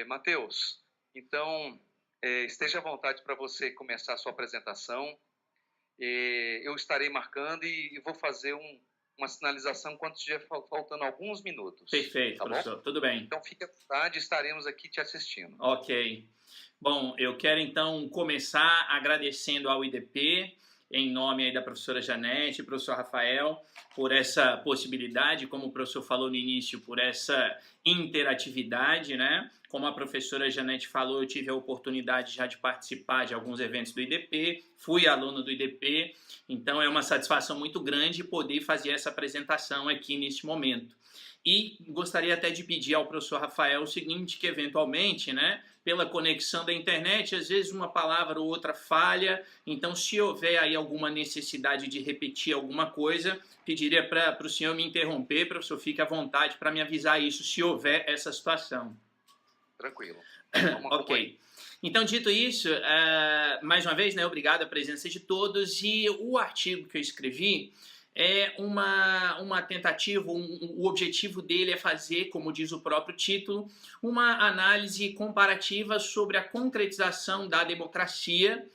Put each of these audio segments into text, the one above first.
Matheus, então, esteja à vontade para você começar a sua apresentação. Eu estarei marcando e vou fazer uma sinalização quando estiver faltando alguns minutos, Perfeito, tá bom? professor. Tudo bem. Então, fique à vontade, estaremos aqui te assistindo. Ok. Bom, eu quero então começar agradecendo ao IDP, em nome aí da professora Janete e professor Rafael, por essa possibilidade, como o professor falou no início, por essa interatividade, né? Como a professora Janete falou, eu tive a oportunidade já de participar de alguns eventos do IDP, fui aluno do IDP, então é uma satisfação muito grande poder fazer essa apresentação aqui neste momento. E gostaria até de pedir ao professor Rafael o seguinte, que eventualmente, né, pela conexão da internet, às vezes uma palavra ou outra falha, então se houver aí alguma necessidade de repetir alguma coisa, pediria para o senhor me interromper, professor, fique à vontade para me avisar isso, se houver essa situação. Tranquilo. Vamos Ok. Então, dito isso, mais uma vez, né, obrigado à presença de todos, e o artigo que eu escrevi é uma tentativa, o objetivo dele é fazer, como diz o próprio título, uma análise comparativa sobre a concretização da democracia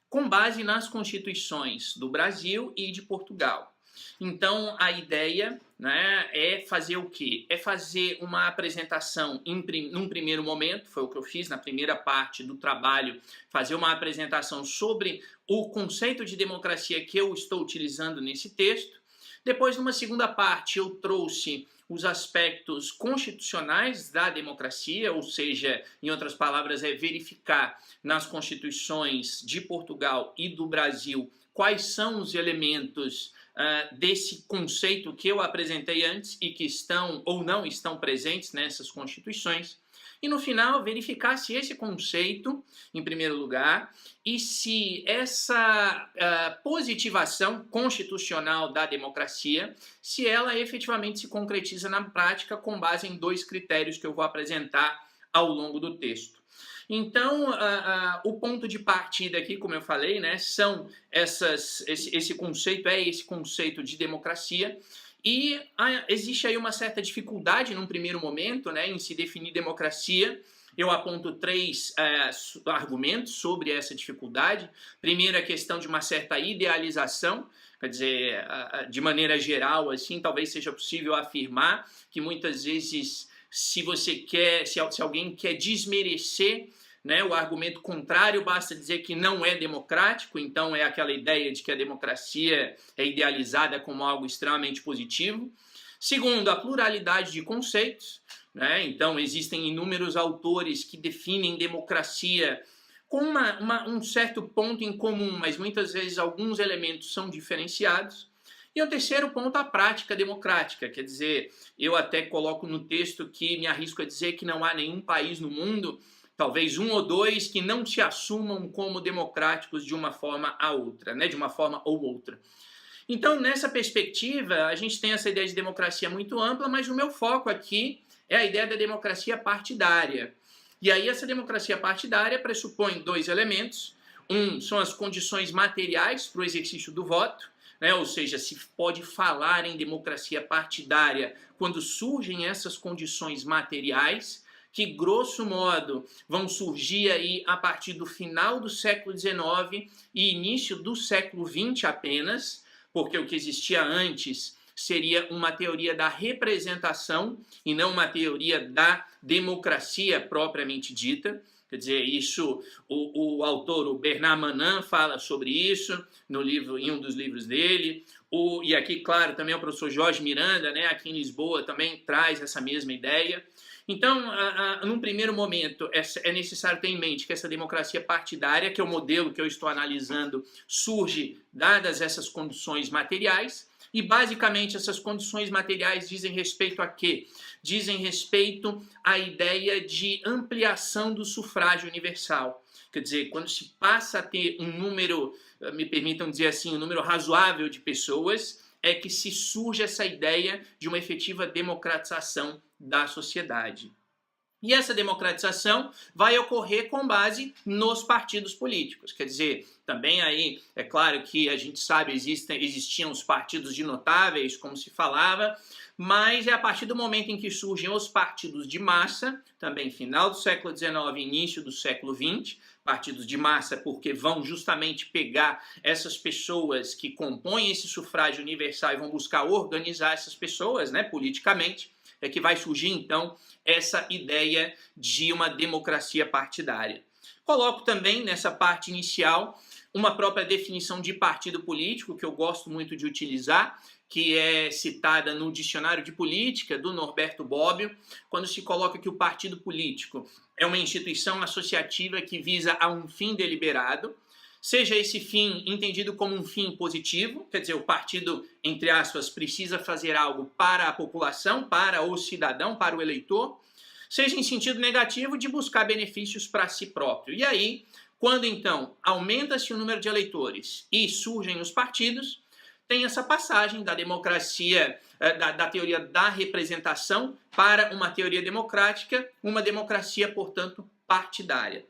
com base nas constituições do Brasil e de Portugal. Então, a ideia, né, é fazer o quê? É fazer uma apresentação num primeiro momento, foi o que eu fiz na primeira parte do trabalho, fazer uma apresentação sobre o conceito de democracia que eu estou utilizando nesse texto. Depois, numa segunda parte, eu trouxe os aspectos constitucionais da democracia, ou seja, em outras palavras, é verificar nas constituições de Portugal e do Brasil quais são os elementos desse conceito que eu apresentei antes e que estão ou não estão presentes nessas constituições. E no final, verificar se esse conceito, em primeiro lugar, e se essa positivação constitucional da democracia, se ela efetivamente se concretiza na prática com base em dois critérios que eu vou apresentar ao longo do texto. Então, o ponto de partida aqui, como eu falei, né, são esse conceito de democracia, e existe aí uma certa dificuldade num primeiro momento, né, em se definir democracia. Eu aponto três argumentos sobre essa dificuldade. Primeiro, a questão de uma certa idealização, quer dizer, de maneira geral, assim, talvez seja possível afirmar que muitas vezes, se alguém quer desmerecer, né, o argumento contrário, basta dizer que não é democrático, então é aquela ideia de que a democracia é idealizada como algo extremamente positivo. Segundo, a pluralidade de conceitos, né, então existem inúmeros autores que definem democracia com um certo ponto em comum, mas muitas vezes alguns elementos são diferenciados. E o terceiro ponto, a prática democrática, quer dizer, eu até coloco no texto que me arrisco a dizer que não há nenhum país no mundo, talvez um ou dois, que não se assumam como democráticos de uma forma a outra, né? De uma forma ou outra. Então, nessa perspectiva, a gente tem essa ideia de democracia muito ampla, mas o meu foco aqui é a ideia da democracia partidária. E aí essa democracia partidária pressupõe dois elementos. Um são as condições materiais para o exercício do voto, né? Ou seja, se pode falar em democracia partidária quando surgem essas condições materiais, que, grosso modo, vão surgir aí a partir do final do século XIX e início do século XX apenas, porque o que existia antes seria uma teoria da representação e não uma teoria da democracia propriamente dita. Quer dizer, isso, o autor, o Bernard Manin, fala sobre isso no livro, em um dos livros dele. E aqui, claro, também o professor Jorge Miranda, né, aqui em Lisboa, também traz essa mesma ideia. Então, num primeiro momento, é necessário ter em mente que essa democracia partidária, que é o modelo que eu estou analisando, surge dadas essas condições materiais, e basicamente essas condições materiais dizem respeito a quê? Dizem respeito à ideia de ampliação do sufrágio universal. Quer dizer, quando se passa a ter um número, me permitam dizer assim, um número razoável de pessoas, é que se surge essa ideia de uma efetiva democratização da sociedade. E essa democratização vai ocorrer com base nos partidos políticos. Quer dizer, também aí, é claro que a gente sabe, existiam os partidos de notáveis, como se falava, mas é a partir do momento em que surgem os partidos de massa, também final do século XIX e início do século XX, partidos de massa porque vão justamente pegar essas pessoas que compõem esse sufrágio universal e vão buscar organizar essas pessoas, né, politicamente, é que vai surgir, então, essa ideia de uma democracia partidária. Coloco também, nessa parte inicial, uma própria definição de partido político, que eu gosto muito de utilizar, que é citada no Dicionário de Política, do Norberto Bobbio, quando se coloca que o partido político é uma instituição associativa que visa a um fim deliberado, seja esse fim entendido como um fim positivo, quer dizer, o partido, entre aspas, precisa fazer algo para a população, para o cidadão, para o eleitor, seja em sentido negativo de buscar benefícios para si próprio. E aí, quando então aumenta-se o número de eleitores e surgem os partidos, tem essa passagem da democracia, da teoria da representação para uma teoria democrática, uma democracia, portanto, partidária.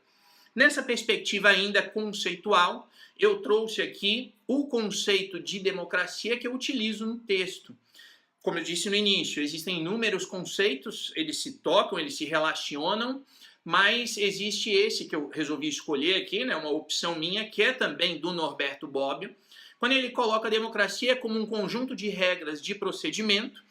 Nessa perspectiva ainda conceitual, eu trouxe aqui o conceito de democracia que eu utilizo no texto. Como eu disse no início, existem inúmeros conceitos, eles se tocam, eles se relacionam, mas existe esse que eu resolvi escolher aqui, né, uma opção minha, que é também do Norberto Bobbio, quando ele coloca a democracia como um conjunto de regras de procedimento.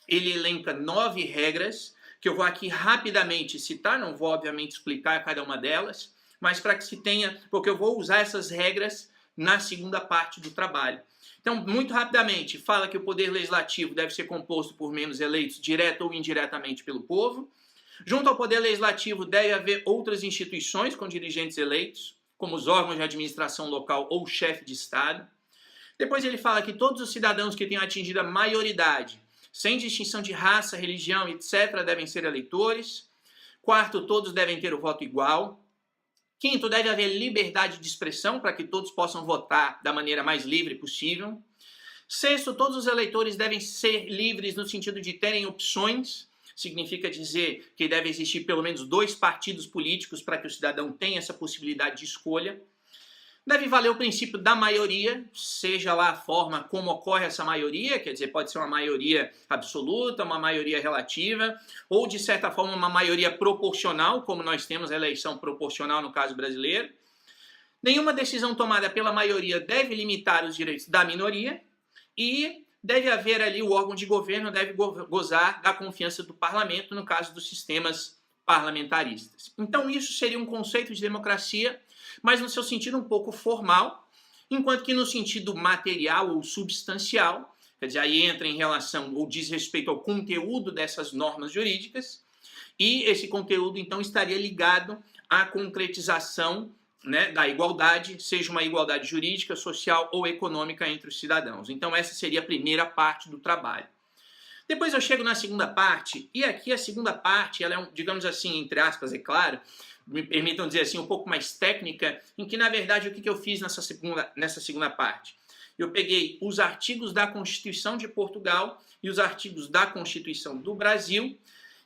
Ele elenca 9 regras, que eu vou aqui rapidamente citar, não vou obviamente explicar cada uma delas, mas para que se tenha, porque eu vou usar essas regras na segunda parte do trabalho. Então, muito rapidamente, fala que o poder legislativo deve ser composto por membros eleitos direta ou indiretamente pelo povo. Junto ao poder legislativo deve haver outras instituições com dirigentes eleitos, como os órgãos de administração local ou chefe de Estado. Depois ele fala que todos os cidadãos que tenham atingido a maioridade, sem distinção de raça, religião, etc., devem ser eleitores. Quarto, todos devem ter o voto igual. Quinto, deve haver liberdade de expressão para que todos possam votar da maneira mais livre possível. Sexto, todos os eleitores devem ser livres no sentido de terem opções. Significa dizer que deve existir pelo menos 2 partidos políticos para que o cidadão tenha essa possibilidade de escolha. Deve valer o princípio da maioria, seja lá a forma como ocorre essa maioria, quer dizer, pode ser uma maioria absoluta, uma maioria relativa, ou de certa forma uma maioria proporcional, como nós temos a eleição proporcional no caso brasileiro. Nenhuma decisão tomada pela maioria deve limitar os direitos da minoria e deve haver ali, o órgão de governo deve gozar da confiança do parlamento, no caso dos sistemas parlamentaristas. Então isso seria um conceito de democracia, mas no seu sentido um pouco formal, enquanto que no sentido material ou substancial, quer dizer, aí entra em relação ou diz respeito ao conteúdo dessas normas jurídicas, e esse conteúdo então estaria ligado à concretização, né, da igualdade, seja uma igualdade jurídica, social ou econômica entre os cidadãos. Então essa seria a primeira parte do trabalho. Depois eu chego na segunda parte, e aqui a segunda parte, ela é, digamos assim, entre aspas, é claro, me permitam dizer assim, um pouco mais técnica, em que, na verdade, o que eu fiz nessa segunda parte? Eu peguei os artigos da Constituição de Portugal e os artigos da Constituição do Brasil,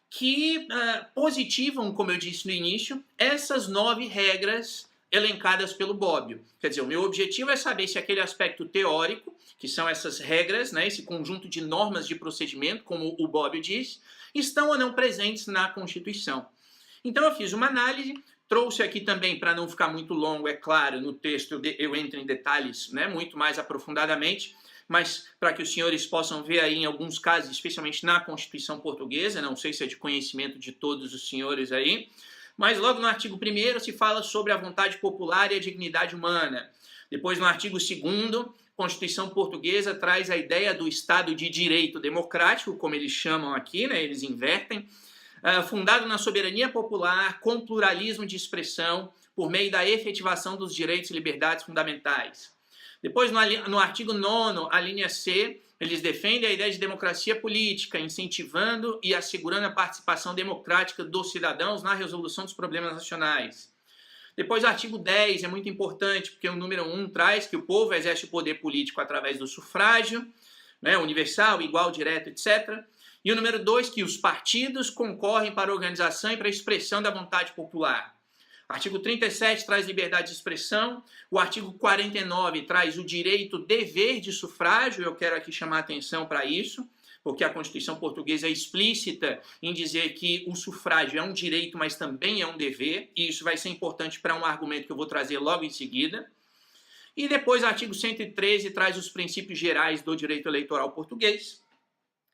que positivam, como eu disse no início, essas 9 regras elencadas pelo Bobbio. Quer dizer, o meu objetivo é saber se aquele aspecto teórico, que são essas regras, né, esse conjunto de normas de procedimento, como o Bobbio diz, estão ou não presentes na Constituição. Então eu fiz uma análise, trouxe aqui também, para não ficar muito longo, é claro, no texto eu entro em detalhes, né, muito mais aprofundadamente, mas para que os senhores possam ver aí em alguns casos, especialmente na Constituição Portuguesa, não sei se é de conhecimento de todos os senhores aí, mas logo no artigo 1º se fala sobre a vontade popular e a dignidade humana. Depois no artigo 2º, Constituição Portuguesa traz a ideia do Estado de Direito Democrático, como eles chamam aqui, né, eles invertem, fundado na soberania popular, com pluralismo de expressão, por meio da efetivação dos direitos e liberdades fundamentais. Depois, no artigo 9º, a linha C, eles defendem a ideia de democracia política, incentivando e assegurando a participação democrática dos cidadãos na resolução dos problemas nacionais. Depois, o artigo 10 é muito importante, porque o número 1 traz que o povo exerce o poder político através do sufrágio, né, universal, igual, direto, etc., E o número 2, que os partidos concorrem para a organização e para a expressão da vontade popular. O artigo 37 traz liberdade de expressão, o artigo 49 traz o direito, dever de sufrágio, eu quero aqui chamar a atenção para isso, porque a Constituição portuguesa é explícita em dizer que o sufrágio é um direito, mas também é um dever, e isso vai ser importante para um argumento que eu vou trazer logo em seguida. E depois o artigo 113 traz os princípios gerais do direito eleitoral português.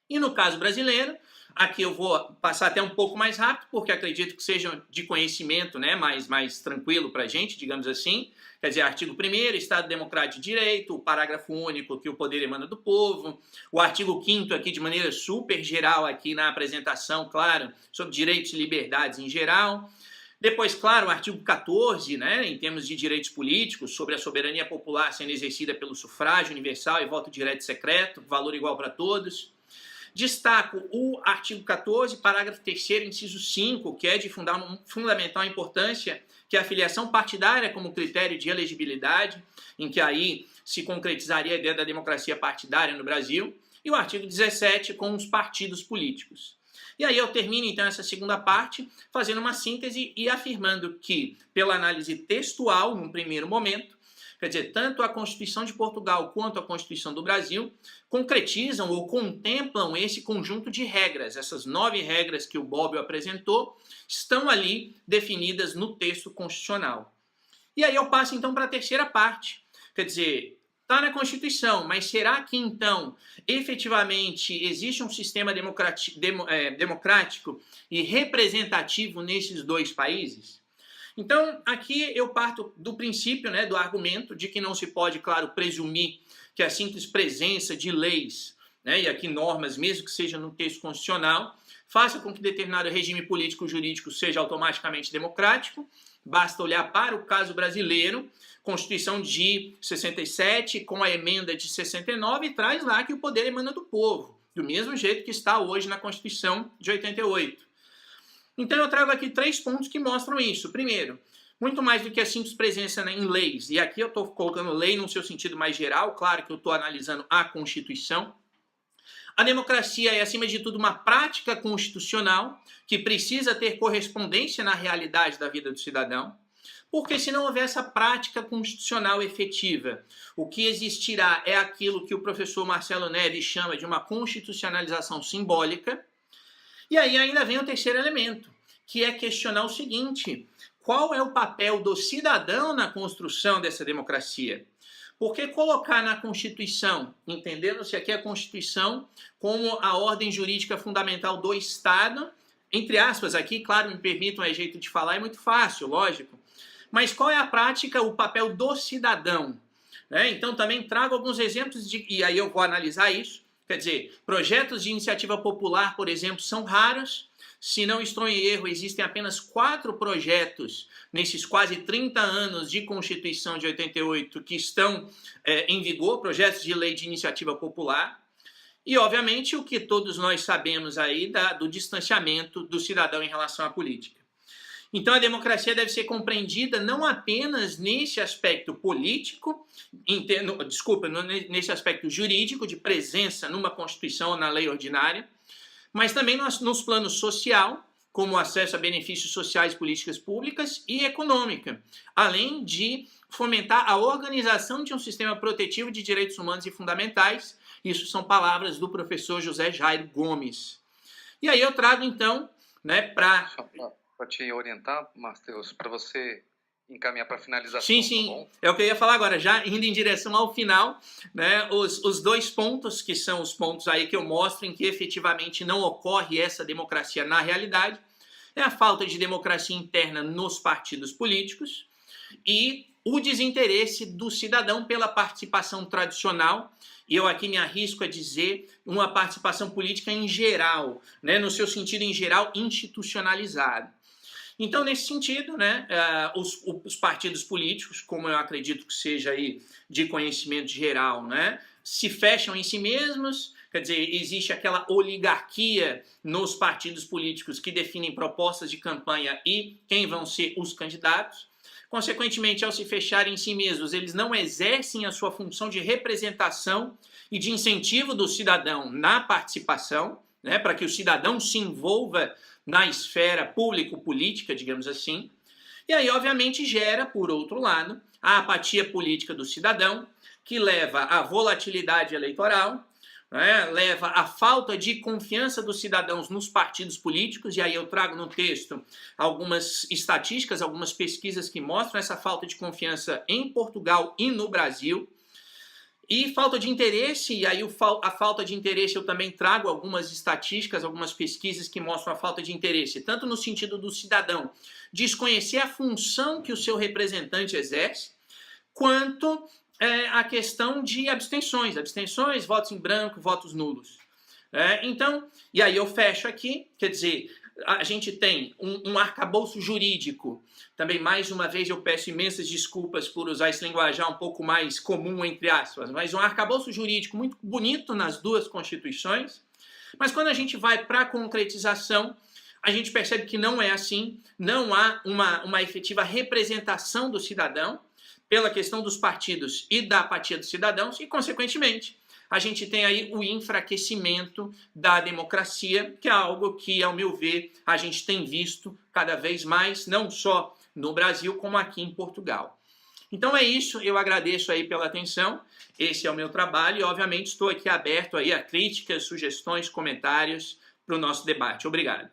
E no caso brasileiro, aqui eu vou passar até um pouco mais rápido, porque acredito que sejam de conhecimento, né, mais tranquilo para a gente, digamos assim. Quer dizer, artigo 1º, Estado Democrático de Direito, o parágrafo único, que o poder emana do povo. O artigo 5º aqui, de maneira super geral, aqui na apresentação, claro, sobre direitos e liberdades em geral. Depois, claro, o artigo 14, né, em termos de direitos políticos, sobre a soberania popular sendo exercida pelo sufrágio universal e voto direto e secreto, valor igual para todos. Destaco o artigo 14, parágrafo 3º, inciso 5, que é de fundamental importância, que é a filiação partidária como critério de elegibilidade, em que aí se concretizaria a ideia da democracia partidária no Brasil, e o artigo 17, com os partidos políticos. E aí eu termino, então, essa segunda parte, fazendo uma síntese e afirmando que, pela análise textual, num primeiro momento, quer dizer, tanto a Constituição de Portugal quanto a Constituição do Brasil concretizam ou contemplam esse conjunto de regras. Essas 9 regras que o Bobbio apresentou estão ali definidas no texto constitucional. E aí eu passo então para a terceira parte. Quer dizer, está na Constituição, mas será que então efetivamente existe um sistema democrático e representativo nesses dois países? Então, aqui eu parto do princípio, né, do argumento de que não se pode, claro, presumir que a simples presença de leis, né, e aqui normas, mesmo que seja no texto constitucional, faça com que determinado regime político-jurídico seja automaticamente democrático. Basta olhar para o caso brasileiro, Constituição de 67, com a emenda de 69, traz lá que o poder emana do povo, do mesmo jeito que está hoje na Constituição de 88. Então eu trago aqui 3 pontos que mostram isso. Primeiro, muito mais do que a simples presença em leis, e aqui eu estou colocando lei no seu sentido mais geral, claro que eu estou analisando a Constituição. A democracia é, acima de tudo, uma prática constitucional que precisa ter correspondência na realidade da vida do cidadão, porque se não houver essa prática constitucional efetiva, o que existirá é aquilo que o professor Marcelo Neves chama de uma constitucionalização simbólica. E aí ainda vem o terceiro elemento, que é questionar o seguinte: qual é o papel do cidadão na construção dessa democracia? Porque colocar na Constituição, entendendo-se aqui a Constituição como a ordem jurídica fundamental do Estado, entre aspas aqui, claro, me permitam, é jeito de falar, é muito fácil, lógico, mas qual é a prática, o papel do cidadão? Né? Então também trago alguns exemplos, e aí eu vou analisar isso. Quer dizer, projetos de iniciativa popular, por exemplo, são raros. Se não estou em erro, existem apenas 4 projetos nesses quase 30 anos de Constituição de 88 que estão em vigor, projetos de lei de iniciativa popular. E, obviamente, o que todos nós sabemos aí do distanciamento do cidadão em relação à política. Então, a democracia deve ser compreendida não apenas nesse aspecto político, nesse aspecto jurídico, de presença numa Constituição ou na lei ordinária, mas também nos planos social, como acesso a benefícios sociais, políticas públicas e econômica, além de fomentar a organização de um sistema protetivo de direitos humanos e fundamentais. Isso são palavras do professor José Jairo Gomes. E aí eu trago, então, né, para te orientar, Matheus, para você encaminhar para a finalização. Sim. Tá bom? É o que eu ia falar agora, já indo em direção ao final, né, os 2 pontos, que são os pontos aí que eu mostro em que efetivamente não ocorre essa democracia na realidade, é a falta de democracia interna nos partidos políticos e o desinteresse do cidadão pela participação tradicional, e eu aqui me arrisco a dizer uma participação política em geral, né, no seu sentido em geral institucionalizado. Então, nesse sentido, né, os partidos políticos, como eu acredito que seja aí de conhecimento geral, né, se fecham em si mesmos, quer dizer, existe aquela oligarquia nos partidos políticos que definem propostas de campanha e quem vão ser os candidatos. Consequentemente, ao se fecharem em si mesmos, eles não exercem a sua função de representação e de incentivo do cidadão na participação, né, para que o cidadão se envolva na esfera público-política, digamos assim. E aí, obviamente, gera, por outro lado, a apatia política do cidadão, que leva à volatilidade eleitoral, né, leva à falta de confiança dos cidadãos nos partidos políticos, e aí eu trago no texto algumas estatísticas, algumas pesquisas que mostram essa falta de confiança em Portugal e no Brasil. E falta de interesse, e aí a falta de interesse eu também trago algumas estatísticas, algumas pesquisas que mostram a falta de interesse, tanto no sentido do cidadão desconhecer a função que o seu representante exerce, quanto a questão de abstenções, votos em branco, votos nulos. Então, e aí eu fecho aqui, quer dizer, a gente tem um arcabouço jurídico. Também, mais uma vez, eu peço imensas desculpas por usar esse linguajar um pouco mais comum, entre aspas, mas um arcabouço jurídico muito bonito nas duas constituições, mas quando a gente vai para a concretização, a gente percebe que não é assim, não há uma efetiva representação do cidadão pela questão dos partidos e da apatia dos cidadãos, e, consequentemente, a gente tem aí o enfraquecimento da democracia, que é algo que, ao meu ver, a gente tem visto cada vez mais, não só no Brasil, como aqui em Portugal. Então é isso, eu agradeço aí pela atenção, esse é o meu trabalho e, obviamente, estou aqui aberto aí a críticas, sugestões, comentários para o nosso debate. Obrigado.